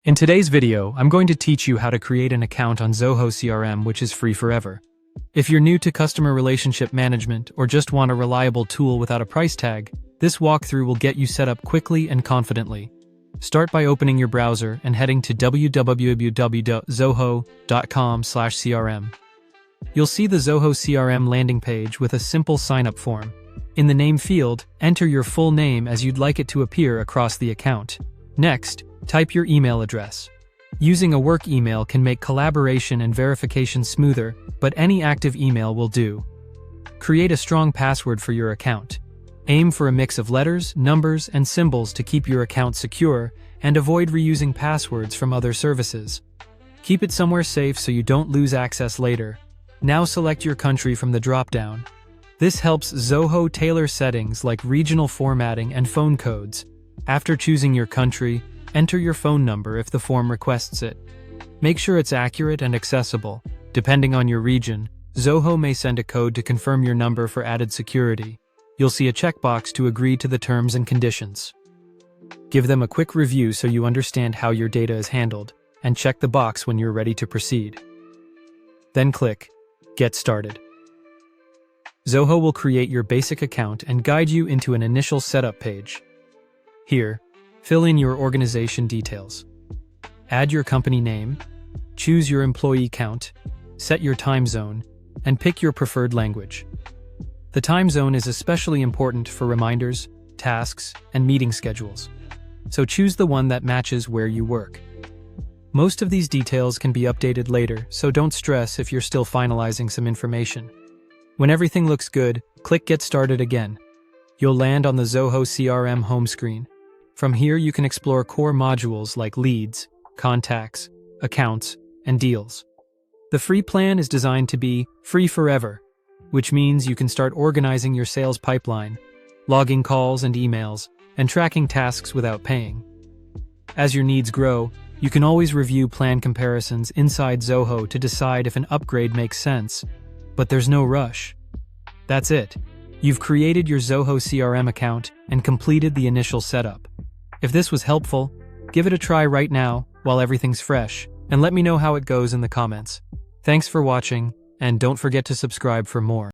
In today's video, I'm going to teach you how to create an account on Zoho CRM, which is free forever. If you're new to customer relationship management or just want a reliable tool without a price tag, this walkthrough will get you set up quickly and confidently. Start by opening your browser and heading to www.zoho.com/crm. You'll see the Zoho CRM landing page with a simple sign-up form. In the name field, enter your full name as you'd like it to appear across the account. Next, type your email address. Using a work email can make collaboration and verification smoother, but any active email will do. Create a strong password for your account. Aim for a mix of letters, numbers, and symbols to keep your account secure, and avoid reusing passwords from other services. Keep it somewhere safe so you don't lose access later. Now select your country from the drop-down. This helps Zoho tailor settings like regional formatting and phone codes. After choosing your country, enter your phone number if the form requests it. Make sure it's accurate and accessible. Depending on your region, Zoho may send a code to confirm your number for added security. You'll see a checkbox to agree to the terms and conditions. Give them a quick review so you understand how your data is handled, and check the box when you're ready to proceed. Then click Get Started. Zoho will create your basic account and guide you into an initial setup page. Here, fill in your organization details. Add your company name, choose your employee count, set your time zone, and pick your preferred language. The time zone is especially important for reminders, tasks, and meeting schedules, so choose the one that matches where you work. Most of these details can be updated later, so don't stress if you're still finalizing some information. When everything looks good, click Get Started again. You'll land on the Zoho CRM home screen. From here, you can explore core modules like leads, contacts, accounts, and deals. The free plan is designed to be free forever, which means you can start organizing your sales pipeline, logging calls and emails, and tracking tasks without paying. As your needs grow, you can always review plan comparisons inside Zoho to decide if an upgrade makes sense, but there's no rush. That's it. You've created your Zoho CRM account and completed the initial setup. If this was helpful, give it a try right now while everything's fresh, and let me know how it goes in the comments. Thanks for watching, and don't forget to subscribe for more.